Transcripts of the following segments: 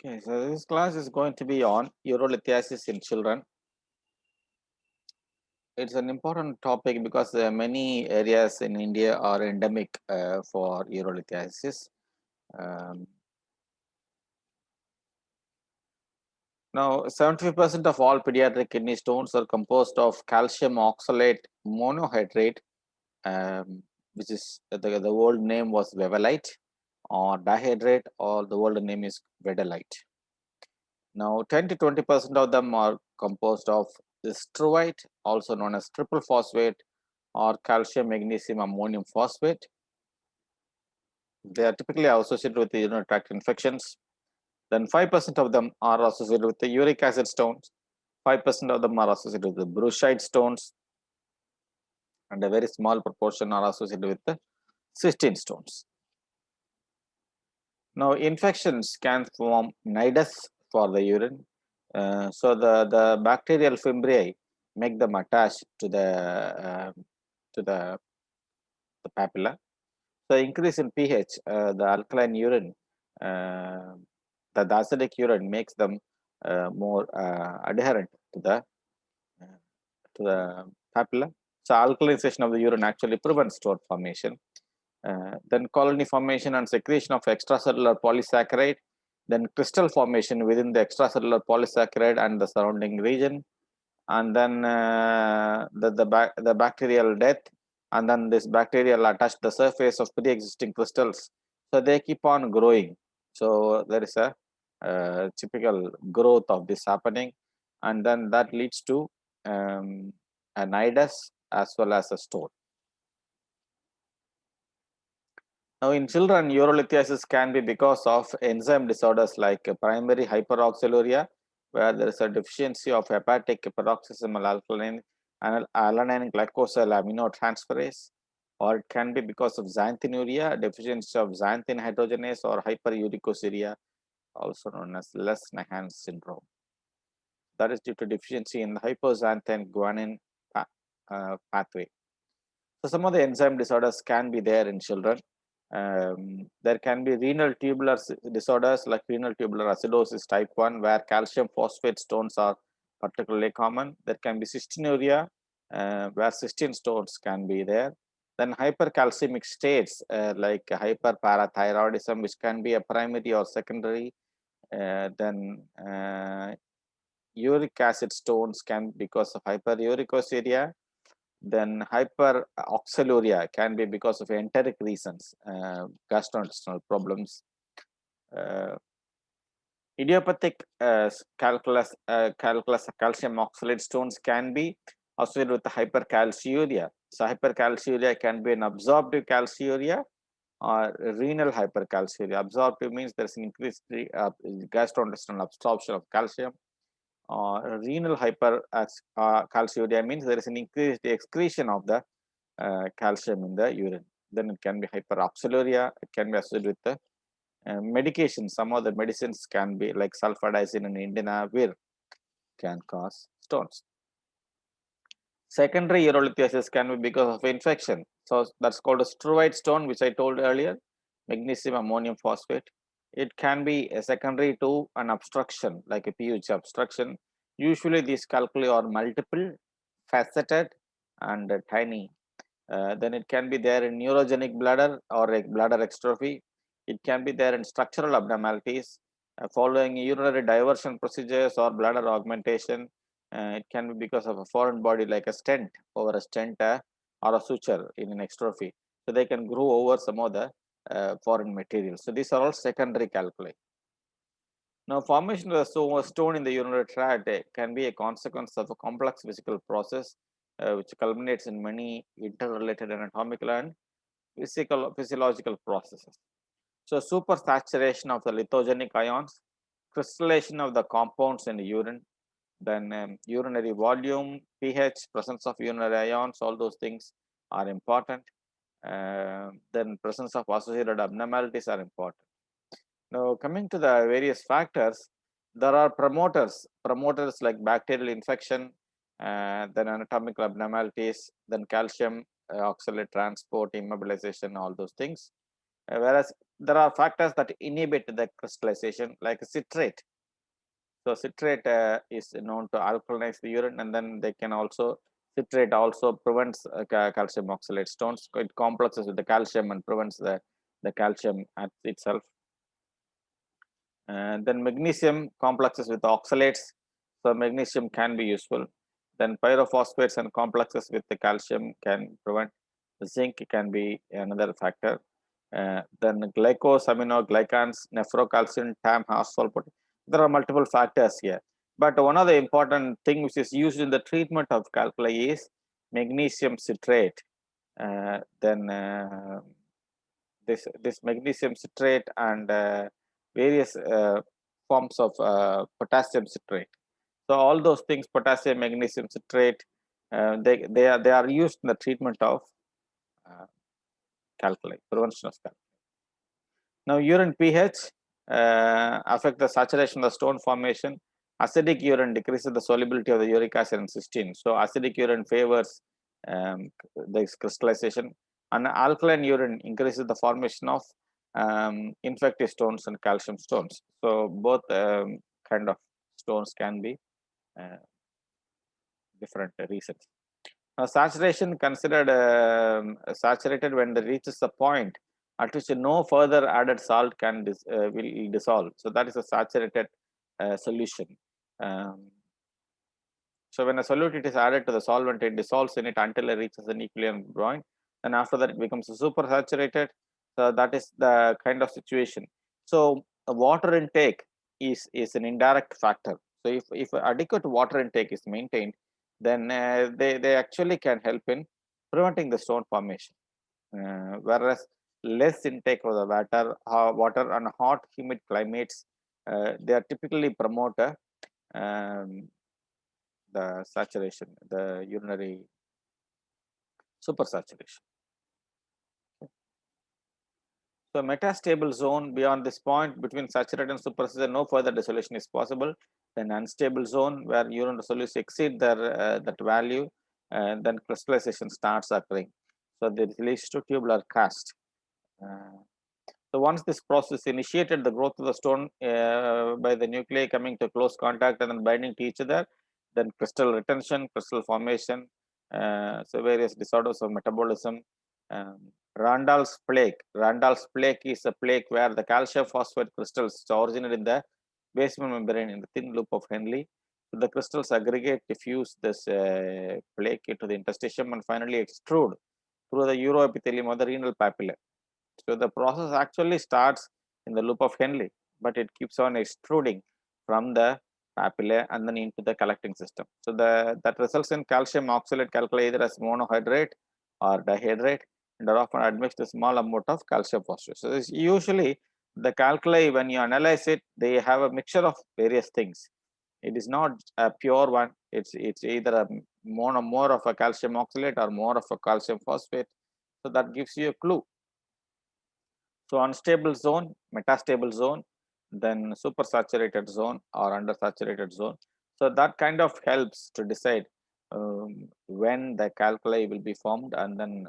Okay, so this class is going to be on urolithiasis in children. It's an important topic because many areas in India are endemic for urolithiasis. Um, Now, 75% of all pediatric kidney stones are composed of calcium oxalate monohydrate, which is the old name was vevelite, or dihydrate, or the old name is vedolite. Now, 10 to 20% of them are composed of struvite, also known as triple phosphate or calcium magnesium ammonium phosphate. They are typically associated with the urinary tract infections. Then 5% of them are associated with the uric acid stones. 5% of them are associated with the bruchite stones, and a very small proportion are associated with the cystine stones. Now, infections can form nidus for the urine. So the bacterial fimbriae make them attach to the papilla. So increase in pH, the alkaline urine, uh, the acidic urine makes them more adherent to the papilla. So alkalization of the urine actually prevents stone formation. Then colony formation and secretion of extracellular polysaccharide, then crystal formation within the extracellular polysaccharide and the surrounding region, and then the bacterial death, and then this bacterial attach the surface of pre-existing crystals, so they keep on growing. So there is a typical growth of this happening, and then that leads to a nidus as well as a stone. Now, in children, urolithiasis can be because of enzyme disorders like primary hyperoxaluria, where there is a deficiency of hepatic peroxisomal alkaline and alanine glycosyl aminotransferase, or it can be because of xanthinuria, deficiency of xanthin hydrogenase, or hyperuricosuria, also known as Less-Nahan syndrome. That is due to deficiency in the hypoxanthine guanine pathway. So, some of the enzyme disorders can be there in children. There can be renal tubular disorders like renal tubular acidosis type 1, where calcium phosphate stones are particularly common. There can be cystinuria, where cystine stones can be there. Then hypercalcemic states like hyperparathyroidism, which can be a primary or secondary. Then uric acid stones can be because of hyperuricosuria. Then hyperoxaluria can be because of enteric reasons, gastrointestinal problems. Uh, Idiopathic calcium oxalate stones can be associated with the hypercalciuria. So hypercalciuria can be an absorptive calciuria or renal hypercalciuria. Absorptive means there is an increased gastrointestinal absorption of calcium. Renal hypercalciuria means there is an increased excretion of the calcium in the urine. Then it can be hyperoxaluria. It can be associated with the medication. Some of the medicines can be like sulfadazine and indinavir can cause stones. Secondary urolithiasis can be because of infection. So that's called a struvite stone, which I told earlier, magnesium ammonium phosphate. It can be a secondary to an obstruction, like a pH obstruction. Usually these calculi are multiple, faceted, and tiny. Then it can be there in neurogenic bladder or a bladder extrophy. It can be there in structural abnormalities following urinary diversion procedures or bladder augmentation. It can be because of a foreign body like a stent over a stent or a suture in an extrophy. So they can grow over some of the foreign materials. So these are all secondary calculi. Now, formation of a stone in the urinary tract can be a consequence of a complex physical process which culminates in many interrelated anatomical and physiological processes. So, supersaturation of the lithogenic ions, crystallization of the compounds in the urine, then urinary volume, pH, presence of urinary ions, all those things are important. Then presence of associated abnormalities are important. Now, coming to the various factors, there are promoters like bacterial infection, then anatomical abnormalities, then calcium oxalate transport, immobilization, all those things. Whereas there are factors that inhibit the crystallization, like citrate. So citrate is known to alkalinize the urine, and then they can also, citrate also prevents calcium oxalate stones. It complexes with the calcium and prevents the calcium at itself. Then magnesium complexes with oxalates, so magnesium can be useful. Then pyrophosphates and complexes with the calcium can prevent. Zinc can be another factor. Then glycosaminoglycans, nephrocalcin, TAM, phospholipid. There are multiple factors here, but one of the important thing which is used in the treatment of calculi is magnesium citrate. Then this magnesium citrate and various forms of potassium citrate. So all those things, potassium, magnesium citrate, they are used in the treatment of calculi, prevention of calculi. Now urine pH affect the saturation of the stone formation. Acidic urine decreases the solubility of the uric acid and cysteine. So acidic urine favors this crystallization, and alkaline urine increases the formation of infective stones and calcium stones. So both kind of stones can be different reasons. Now saturation considered saturated when it reaches the point at which no further added salt can will dissolve. So that is a saturated solution. So when a solute is added to the solvent, it dissolves in it until it reaches an equilibrium point. And after that, it becomes super saturated. So that is the kind of situation. So water intake is an indirect factor. So if adequate water intake is maintained, then they actually can help in preventing the stone formation. Whereas less intake of the water and hot humid climates, they are typically promote the saturation, the urinary supersaturation. So metastable zone, beyond this point between saturated and supersaturation, no further dissolution is possible. Then unstable zone, where urine solutions exceed that value, then crystallization starts occurring. So this leads to tubular cast. So once this process initiated, the growth of the stone by the nuclei coming to close contact and then binding to each other, then crystal retention, crystal formation, so various disorders of metabolism. Randall's plaque. Randall's plaque is a plaque where the calcium phosphate crystals originate in the basement membrane in the thin loop of Henle. So the crystals aggregate, diffuse this plaque into the interstitium and finally extrude through the uroepithelium or the renal papilla. So the process actually starts in the loop of Henle, but it keeps on extruding from the papillae and then into the collecting system. So that results in calcium oxalate calculi either as monohydrate or dihydrate, and are often admixed a small amount of calcium phosphate. So this usually the calculi, when you analyze it, they have a mixture of various things. It is not a pure one. It's either a more of a calcium oxalate or more of a calcium phosphate. So that gives you a clue. So unstable zone, metastable zone, then supersaturated zone or undersaturated zone. So that kind of helps to decide when the calculi will be formed, and then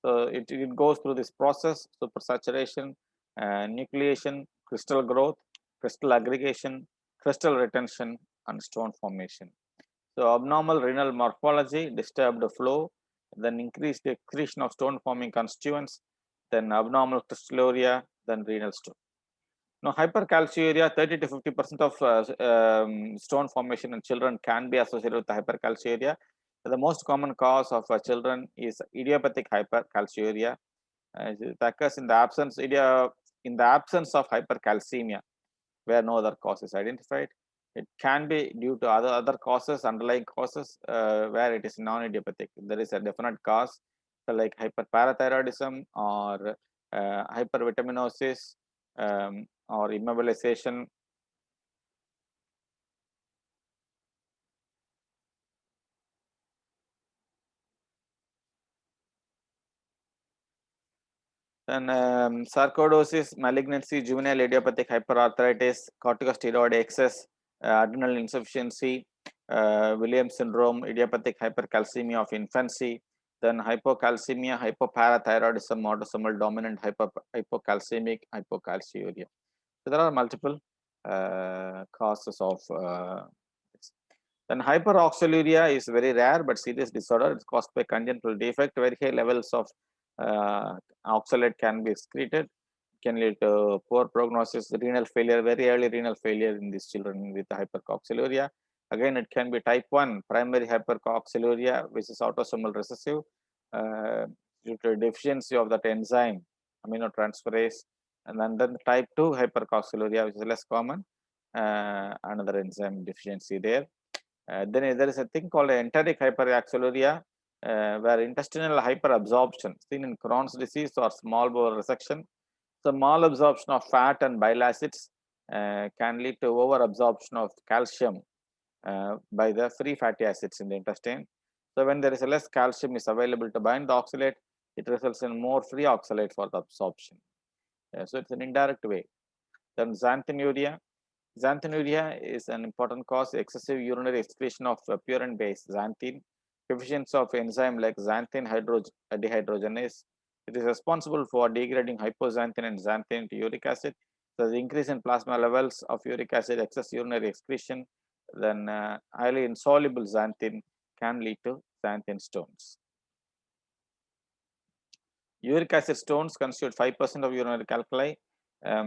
so it goes through this process: supersaturation, nucleation, crystal growth, crystal aggregation, crystal retention, and stone formation. So abnormal renal morphology, disturbed flow, then increased excretion of stone forming constituents, then abnormal crystalluria, then renal stone. Now hypercalciuria, 30 to 50% of stone formation in children can be associated with hypercalciuria. The most common cause of children is idiopathic hypercalciuria. It occurs in the absence of hypercalcemia, where no other cause is identified. It can be due to other causes, underlying causes, where it is non-idiopathic. There is a definite cause, so like hyperparathyroidism or hypervitaminosis or immobilization. Then sarcoidosis, malignancy, juvenile idiopathic hyperarthritis, corticosteroid excess, adrenal insufficiency, Williams syndrome, idiopathic hypercalcemia of infancy, Then hypocalcemia, hypoparathyroidism, autosomal dominant hypocalcemic hypocalciuria. So there are multiple causes of this. Then hyperoxaluria is very rare but serious disorder. It's caused by congenital defect. Very high levels of oxalate can be excreted, can lead to poor prognosis, renal failure, very early renal failure in these children with hypercoxaluria. Again, it can be type 1 primary hypercoxaluria, which is autosomal recessive due to deficiency of that enzyme, aminotransferase. And then type 2 hypercoxaluria, which is less common, another enzyme deficiency there. Then there is a thing called enteric hyperoxaluria, where intestinal hyperabsorption seen in Crohn's disease or small bowel resection. So malabsorption of fat and bile acids can lead to overabsorption of calcium by the free fatty acids in the intestine. So when there is less calcium is available to bind the oxalate, it results in more free oxalate for the absorption. So it's an indirect way. Then xanthinuria. Xanthinuria is an important cause, excessive urinary excretion of purine-based xanthine, deficiency of enzyme like xanthine dehydrogenase. It is responsible for degrading hypoxanthine and xanthine to uric acid. So the increase in plasma levels of uric acid, excess urinary excretion, then highly insoluble xanthine can lead to xanthine stones. Uric acid stones constitute 5% of urinary calculi,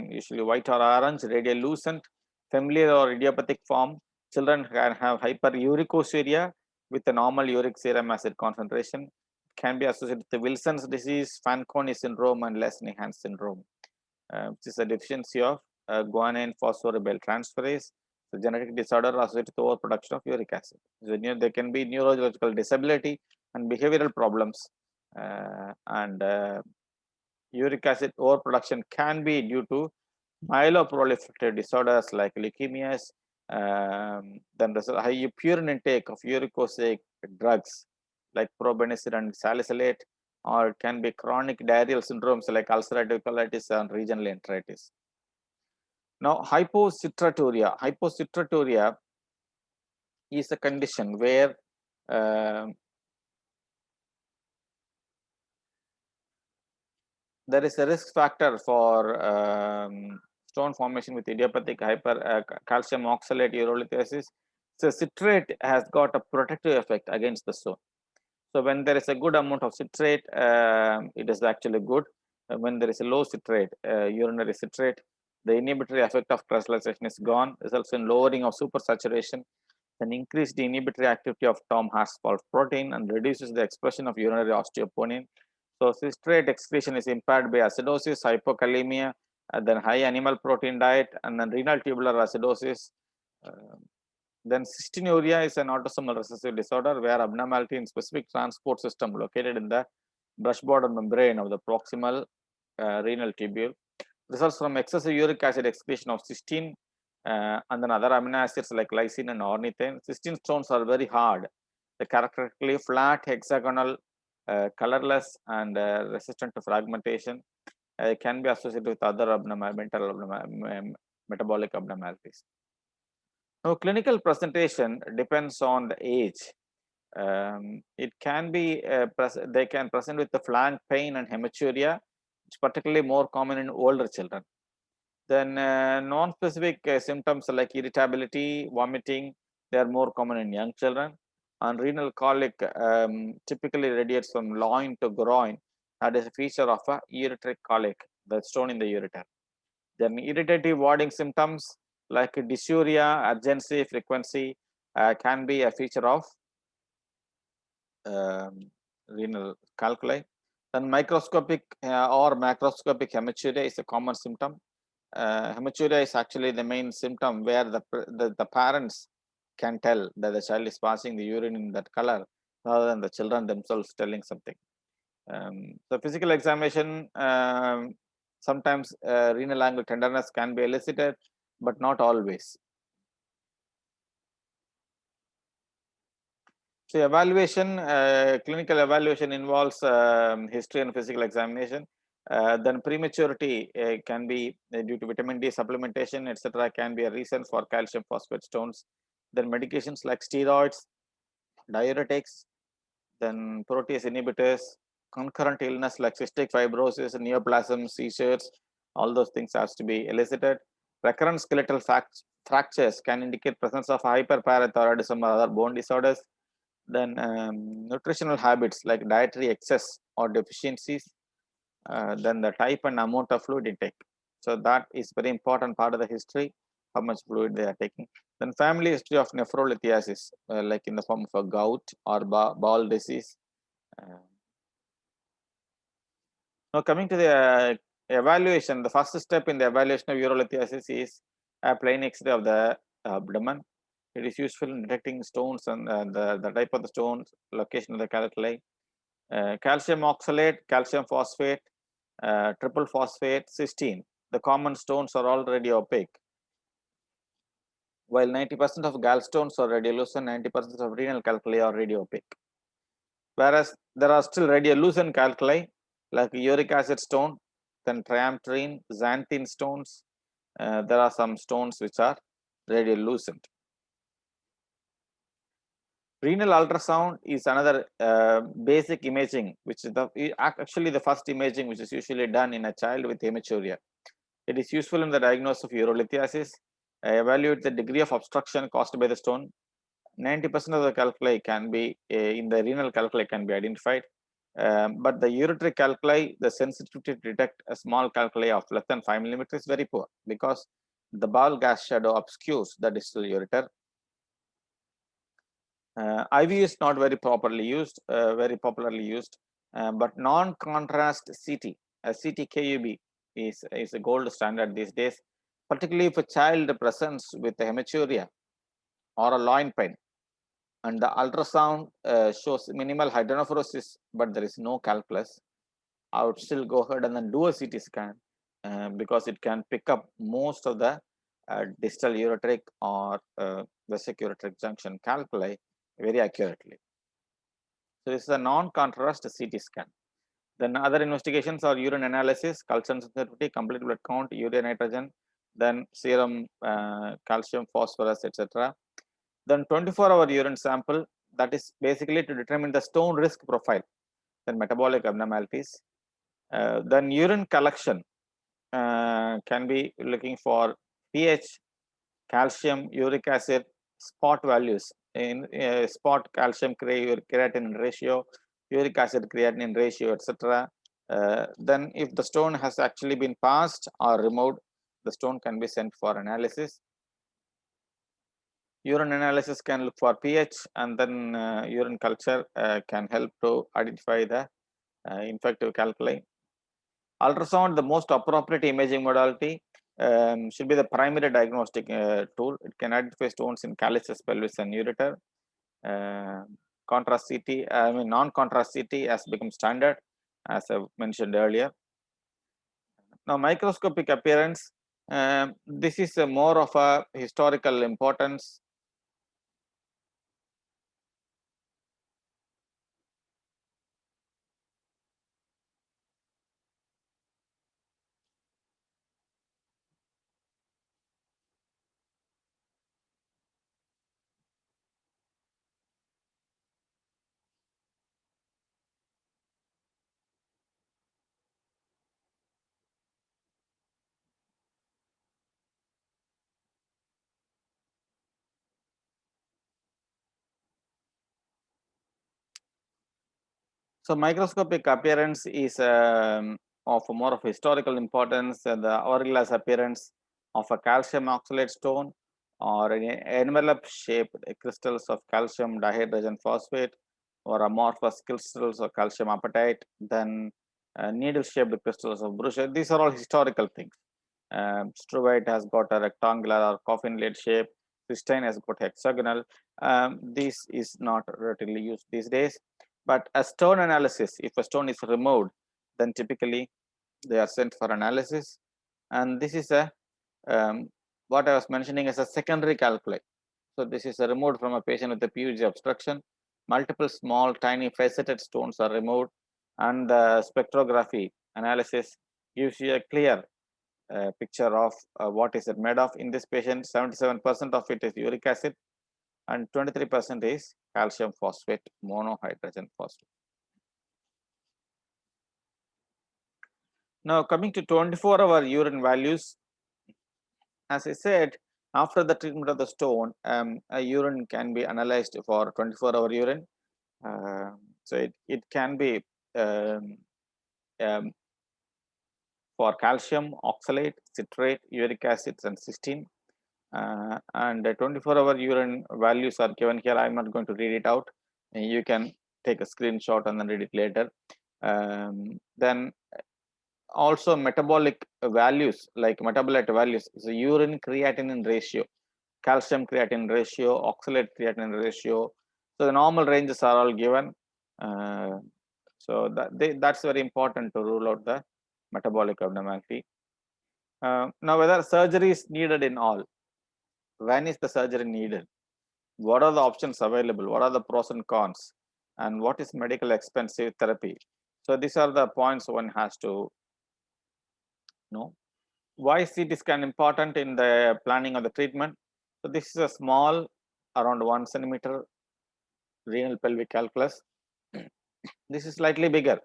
usually white or orange, radiolucent, familiar or idiopathic form. Children can have hyperuricosuria with a normal uric serum acid concentration. Can be associated with Wilson's disease, Fanconi syndrome, and Leslie-Hans syndrome, which is a deficiency of guanine phosphoryl transferase. The genetic disorder associated with overproduction of uric acid. So, there can be neurological disability and behavioral problems, and uric acid overproduction can be due to myeloproliferative disorders like leukemias. Then there's a high purine intake of uricosic drugs like probenecid and salicylate, or it can be chronic diarrheal syndromes like ulcerative colitis and regional enteritis. Now, hypocitraturia. Hypocitraturia is a condition where there is a risk factor for stone formation with idiopathic calcium oxalate urolithiasis. So citrate has got a protective effect against the stone. So when there is a good amount of citrate, it is actually good. When there is a low citrate, urinary citrate, the inhibitory effect of crystallization is gone, results in lowering of supersaturation, and increased the inhibitory activity of Tom Harsfall protein and reduces the expression of urinary osteoponin. So citrate excretion is impaired by acidosis, hypokalemia, and then high animal protein diet, and then renal tubular acidosis. Then cystinuria is an autosomal recessive disorder where abnormality in specific transport system located in the brush border membrane of the proximal renal tubule results from excessive uric acid excretion of cysteine and then other amino acids like lysine and ornithine. Cysteine stones are very hard. They're characteristically flat, hexagonal, colorless, and resistant to fragmentation. Can be associated with other metabolic abnormalities. Now, clinical presentation depends on the age. It can be they can present with the flank pain and hematuria. It's particularly more common in older children. Then non-specific symptoms like irritability, vomiting, they are more common in young children. And renal colic typically radiates from loin to groin. That is a feature of a ureteric colic, the stone in the ureter. Then irritative voiding symptoms like dysuria, urgency, frequency can be a feature of renal calculi. Then microscopic or macroscopic hematuria is a common symptom. Hematuria is actually the main symptom where the parents can tell that the child is passing the urine in that color rather than the children themselves telling something. So physical examination, sometimes renal angle tenderness can be elicited, but not always. So evaluation, clinical evaluation involves history and physical examination. Then prematurity can be due to vitamin D supplementation, etc. can be a reason for calcium phosphate stones. Then medications like steroids, diuretics, then protease inhibitors, concurrent illness like cystic fibrosis, neoplasm, seizures, all those things has to be elicited. Recurrent skeletal fractures can indicate presence of hyperparathyroidism or other bone disorders. Then nutritional habits like dietary excess or deficiencies, then the type and amount of fluid intake. So that is very important part of the history, how much fluid they are taking. Then family history of nephrolithiasis, like in the form of a gout or bowel disease. Now coming to the evaluation, the first step in the evaluation of urolithiasis is a plain X-ray of the abdomen. It is useful in detecting stones and the type of the stones, location of the calculi. Calcium oxalate, calcium phosphate, triple phosphate, cysteine. The common stones are already opaque. While 90% of gallstones are radiolucent, 90% of renal calculi are radiopaque. Whereas there are still radiolucent calculi like uric acid stone, then triampterine, xanthine stones. There are some stones which are radiolucent. Renal ultrasound is another basic imaging, which is actually the first imaging which is usually done in a child with hematuria. It is useful in the diagnosis of urolithiasis. Evaluate the degree of obstruction caused by the stone. 90% of the calculi can be in the renal calculi can be identified. But the ureteric calculi, the sensitivity to detect a small calculi of less than 5 millimeters is very poor because the bowel gas shadow obscures the distal ureter. IV is not very popularly used, but non-contrast CT, CT-KUB is a gold standard these days, particularly if a child presents with a hematuria or a loin pain, and the ultrasound shows minimal hydronephrosis, but there is no calculus. I would still go ahead and then do a CT scan because it can pick up most of the distal ureteric or vesicureteric junction calculi very accurately. So this is a non-contrast CT scan. Then other investigations are urine analysis, culture sensitivity, complete blood count, urea nitrogen, then serum calcium, phosphorus, etc. Then 24-hour urine sample, that is basically to determine the stone risk profile, then metabolic abnormalities. Then urine collection can be looking for pH, calcium, uric acid, spot values in spot calcium creatinine ratio, uric acid creatinine ratio, etc. Then if the stone has actually been passed or removed, the stone can be sent for analysis. Urine analysis can look for pH, and then urine culture can help to identify the infective calculi. Ultrasound, the most appropriate imaging modality, should be the primary diagnostic tool. It can identify stones in calyces, pelvis, and ureter. Contrast CT, non-contrast CT has become standard, as I mentioned earlier. Now, microscopic appearance, this is more of a historical importance. So microscopic appearance is of more of historical importance. The hourglass appearance of a calcium oxalate stone or an envelope shaped crystals of calcium dihydrogen phosphate or amorphous crystals of calcium apatite, then needle shaped crystals of brucite. These are all historical things. Struvite has got a rectangular or coffin lid shape. Cysteine has got hexagonal. This is not readily used these days. But a stone analysis, if a stone is removed, then typically they are sent for analysis. And this is a what I was mentioning as a secondary calculi. So this is removed from a patient with a PUG obstruction. Multiple small, tiny faceted stones are removed, and the spectrography analysis gives you a clear picture of what is it made of. In this patient, 77% of it is uric acid, and 23% is calcium phosphate, monohydrogen phosphate. Now coming to 24-hour urine values, as I said, after the treatment of the stone, a urine can be analyzed for 24-hour urine. So it can be um, um, for calcium, oxalate, citrate, uric acids, and cysteine. And 24-hour urine values are given here. I'm not going to read it out. You can take a screenshot and then read it later. Then also metabolic values, like metabolite values, is the urine creatinine ratio, calcium creatinine ratio, oxalate creatinine ratio. So the normal ranges are all given. So that's very important to rule out the metabolic abnormality. Now, whether surgery is needed in all, when is the surgery needed? What are the options available? What are the pros and cons? And what is medical expensive therapy? So these are the points one has to know. Why is CT scan important in the planning of the treatment? So this is a small, around 1 centimeter renal pelvic calculus. This is slightly bigger.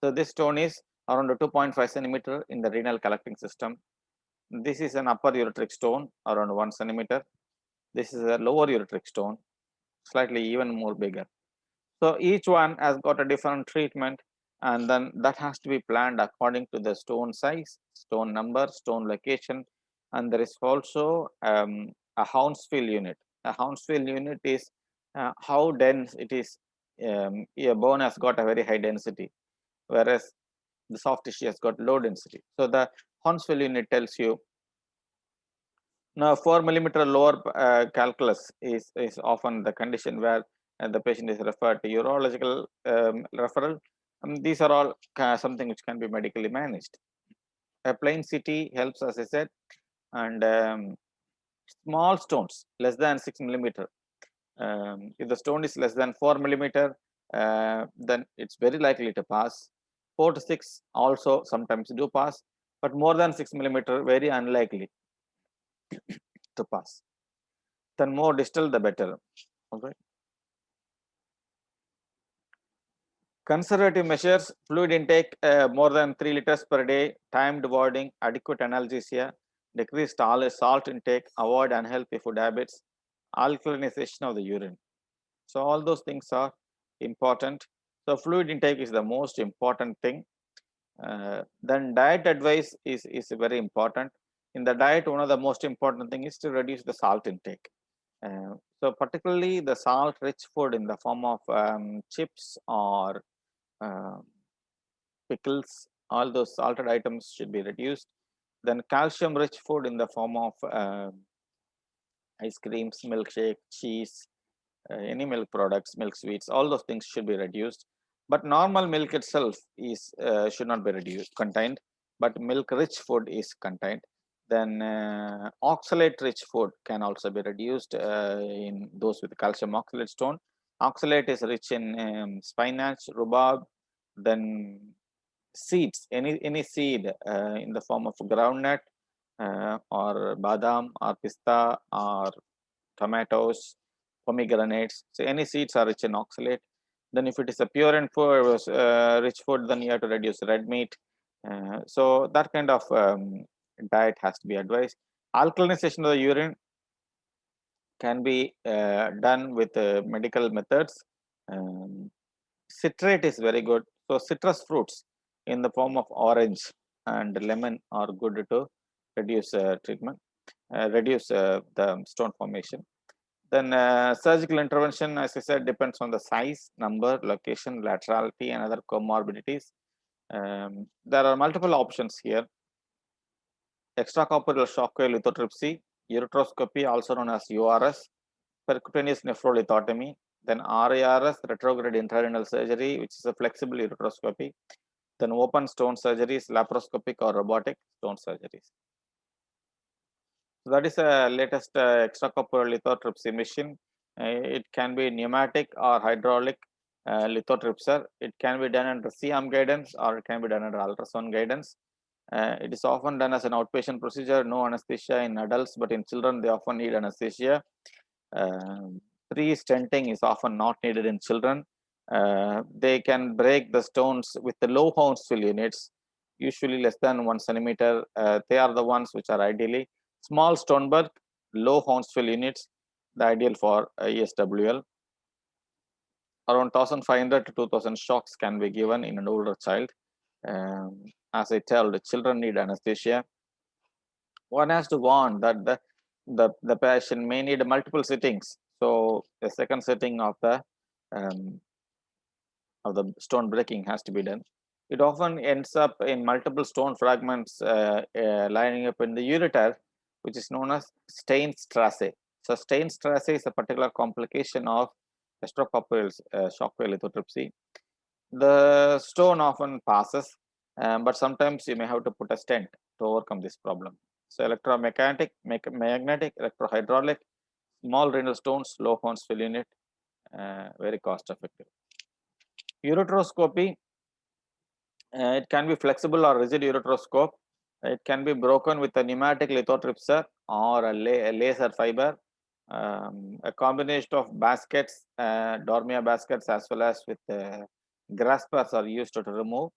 So this stone is around 2.5 centimeter in the renal collecting system. This is an upper ureteric stone around 1 centimeter. This is a lower ureteric stone, slightly even more bigger. So each one has got a different treatment, and then that has to be planned according to the stone size, stone number, stone location, and there is also a Hounsfield unit. A Hounsfield unit is how dense it is. A bone has got a very high density, whereas the soft tissue has got low density. So the Hounsfield unit tells you. Now, 4 millimeter lower calculus is often the condition where the patient is referred to urological referral. These are all something which can be medically managed. A plain CT helps, as I said, and small stones less than 6 millimeter. If the stone is less than 4 millimeter, then it's very likely to pass. 4 to 6 also sometimes do pass, but more than 6 millimeter, very unlikely to pass. Then more distal, the better. Okay. Conservative measures: fluid intake more than 3 liters per day, timed warding, adequate analgesia, decreased salt intake, avoid unhealthy food habits, alkalinization of the urine. So all those things are important. So fluid intake is the most important thing. Then diet advice is very important. In the diet, one of the most important thing is to reduce the salt intake. So particularly the salt rich food in the form of chips or uh, pickles, all those salted items should be reduced. Then calcium rich food in the form of ice creams, milkshake, cheese, any milk products, milk sweets, all those things should be reduced. But normal milk itself is should not be reduced, contained, but milk rich food is contained. Then oxalate rich food can also be reduced in those with calcium oxalate stone. Oxalate is rich in spinach, rhubarb, then seeds, any seed in the form of groundnut or badam or pista or tomatoes, pomegranates. So any seeds are rich in oxalate. Then if it is a pure and rich food, then you have to reduce red meat. So that kind of diet has to be advised. Alkalinization of the urine can be done with medical methods. Citrate is very good. So citrus fruits in the form of orange and lemon are good to reduce reduce the stone formation. Then surgical intervention, as I said, depends on the size, number, location, laterality, and other comorbidities. There are multiple options here. Extracorporeal shockwave lithotripsy, ureteroscopy, also known as URS, percutaneous nephrolithotomy, then RIRS, retrograde intrarenal surgery, which is a flexible ureteroscopy, then open stone surgeries, laparoscopic or robotic stone surgeries. So that is a latest extracorporeal lithotripsy machine. It can be pneumatic or hydraulic lithotripser. It can be done under C-arm guidance or it can be done under ultrasound guidance. It is often done as an outpatient procedure, no anesthesia in adults, but in children they often need anesthesia. Pre-stenting is often not needed in children. They can break the stones with the low Hounsfield units, usually less than 1 centimeter. They are the ones which are ideally small Stoneberg, low Hounsfield units, the ideal for ESWL. Around 1,500 to 2,000 shocks can be given in an older child. As I told, children need anesthesia. One has to warn that the patient may need multiple sittings. So the second sitting of the stone breaking has to be done. It often ends up in multiple stone fragments lining up in the ureter, which is known as Steinstrasse. So Steinstrasse is a particular complication of extracorporeal shockwave lithotripsy. The stone often passes, but sometimes you may have to put a stent to overcome this problem. So electromagnetic, magnetic, electrohydraulic, small renal stones, low Hounsfield unit, very cost effective. Ureteroscopy, it can be flexible or rigid ureteroscope. It can be broken with a pneumatic lithotripser or a laser fiber. A combination of baskets, Dormia baskets, as well as with graspers are used to remove.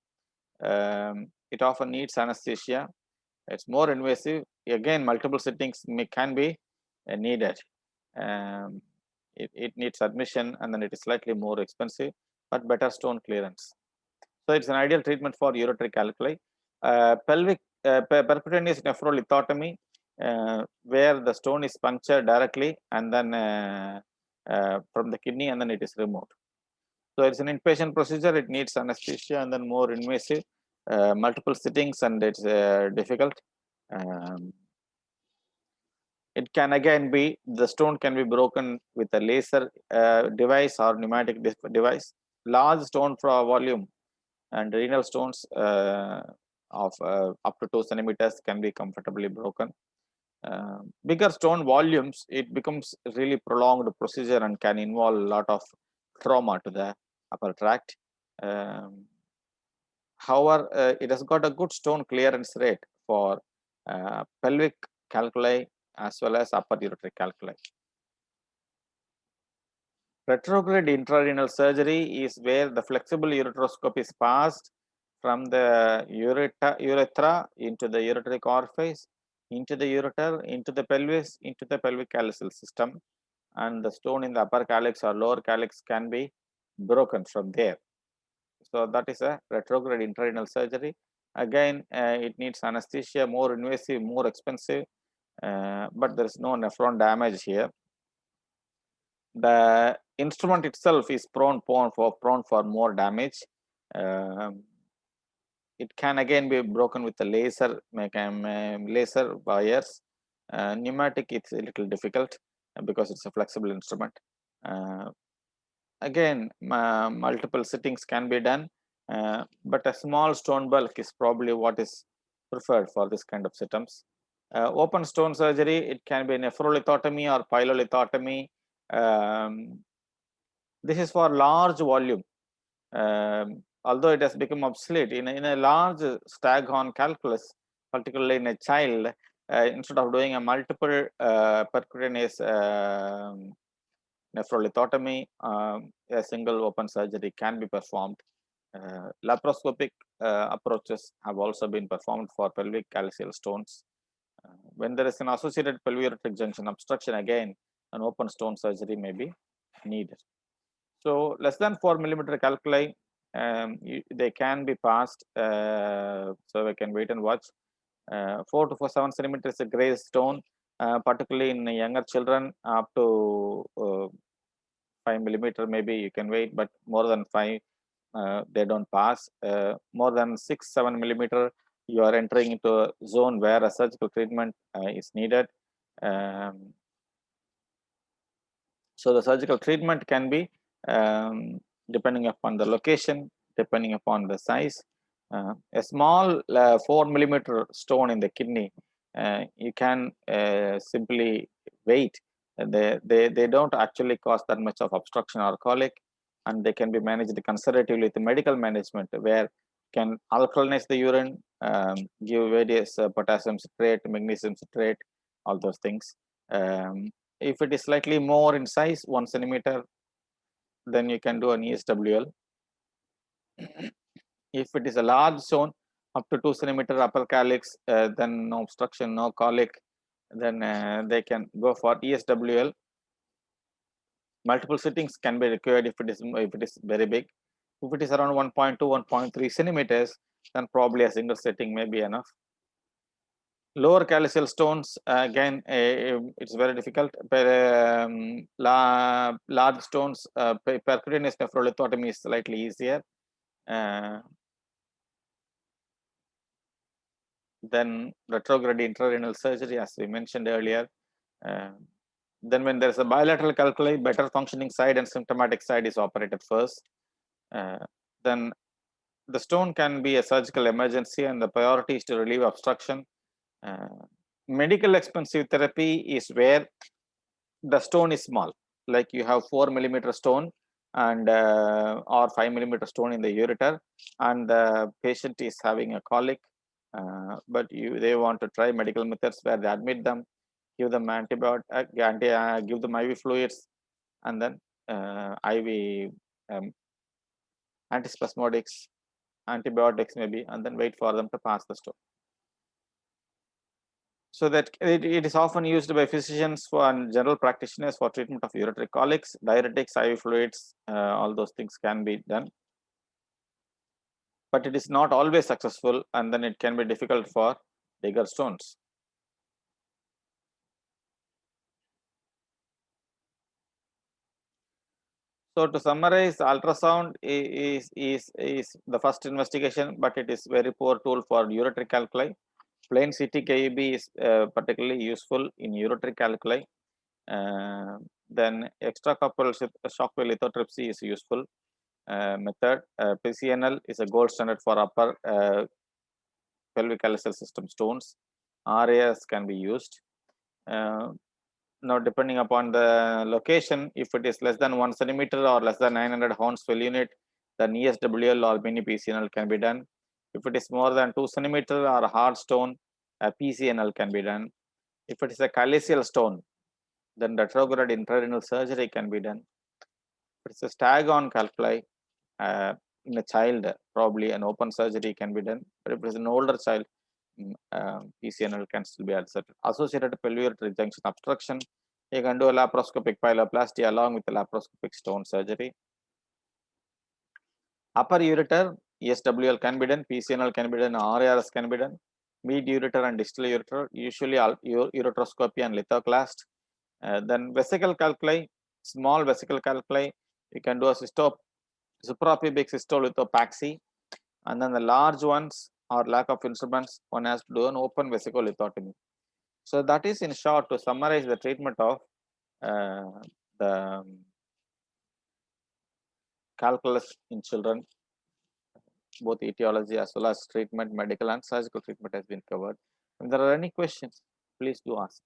It often needs anesthesia. It's more invasive. Again, multiple sittings can be needed. It needs admission, and then it is slightly more expensive, but better stone clearance. So it's an ideal treatment for ureteric calculi. Pelvic percutaneous nephrolithotomy, where the stone is punctured directly and then from the kidney, and then it is removed. So it's an inpatient procedure. It needs anesthesia and then more invasive, multiple sittings, and it's difficult. It can again be, the stone can be broken with a laser device or pneumatic device. Large stone for volume and renal stones of up to 2 centimeters can be comfortably broken. Bigger stone volumes, it becomes really prolonged procedure and can involve a lot of trauma to the upper tract. However, it has got a good stone clearance rate for pelvic calculi as well as upper ureteric calculi. Retrograde intrarenal surgery is where the flexible ureteroscope is passed from the urethra into the ureteric orifice, into the ureter, into the pelvis, into the pelvic calyceal system, and the stone in the upper calyx or lower calyx can be broken from there. So that is a retrograde intrarenal surgery. Again, it needs anesthesia, more invasive, more expensive, but there is no nephron damage here. The instrument itself is prone for more damage. It can again be broken with the laser wires. Pneumatic, it's a little difficult because it's a flexible instrument. Again, multiple sittings can be done, but a small stone bulk is probably what is preferred for this kind of systems. Open stone surgery, it can be nephrolithotomy or pyelolithotomy. This is for large volume. Although it has become obsolete, in a large staghorn calculus, particularly in a child, instead of doing a multiple percutaneous nephrolithotomy, a single open surgery can be performed. Laparoscopic approaches have also been performed for pelvic calcial stones. When there is an associated pelvic junction obstruction, again, an open stone surgery may be needed. So less than 4 millimeter calculi, they can be passed, so we can wait and watch. 4 to 7 centimeters is a gray stone, particularly in younger children. Up to 5 millimeter, maybe you can wait, but more than 5, they don't pass. More than 6-7 millimeter, you are entering into a zone where a surgical treatment is needed. So the surgical treatment can be depending upon the location, depending upon the size. A small 4 millimeter stone in the kidney, you can simply wait. They don't actually cause that much of obstruction or colic, and they can be managed conservatively with the medical management, where can alkalinize the urine, give various potassium citrate, magnesium citrate, all those things. If it is slightly more in size, 1 centimeter, then you can do an ESWL. If it is a large stone, up to 2 centimeter upper calyx, then no obstruction, no colic, then they can go for ESWL. Multiple sittings can be required if it is very big. If it is around 1.2, 1.3 centimeters, then probably a single sitting may be enough. Lower calyceal stones, again, it's very difficult. But large stones, percutaneous nephrolithotomy is slightly easier. Then retrograde intrarenal surgery, as we mentioned earlier. Then when there's a bilateral calculi, better functioning side and symptomatic side is operated first. Then the stone can be a surgical emergency, and the priority is to relieve obstruction. Medical expensive therapy is where the stone is small, like you have 4 millimeter stone and or 5 millimeter stone in the ureter, and the patient is having a colic, but they want to try medical methods where they admit them, give them antibiotic, give them IV fluids, and then IV antispasmodics, antibiotics maybe, and then wait for them to pass the stone. So that it is often used by physicians and general practitioners for treatment of ureteric colics, diuretics, IV fluids, all those things can be done. But it is not always successful, and then it can be difficult for bigger stones. So to summarize, ultrasound is the first investigation, but it is very poor tool for ureteric calculi. Plain CT KUB is particularly useful in ureteric calculi. Then extracorporeal shockwave lithotripsy is useful method. PCNL is a gold standard for upper pelvic calyceal system stones. RIRS can be used. Now, depending upon the location, if it is less than 1 centimeter or less than 900 Hounsfield unit, then ESWL or mini PCNL can be done. If it is more than 2 centimeter or a hard stone, a PCNL can be done. If it is a calyceal stone, then retrograde intrarenal surgery can be done. If it's a stag-on calculi in a child, probably an open surgery can be done. But if it's an older child, PCNL can still be accepted. Associated pelvic junction obstruction, you can do a laparoscopic pyeloplasty along with a laparoscopic stone surgery. Upper ureter, ESWL can be done, PCNL can be done, RIRS can be done. Mid ureter and distal ureter, usually ureteroscopy and lithoclast. Then vesical calculi, small vesical calculi, you can do a suprapubic cystolithopaxy. And then the large ones or lack of instruments, one has to do an open vesicolithotomy. So that is in short to summarize the treatment of the calculus in children. Both etiology as well as treatment, medical and surgical treatment has been covered. If there are any questions, please do ask.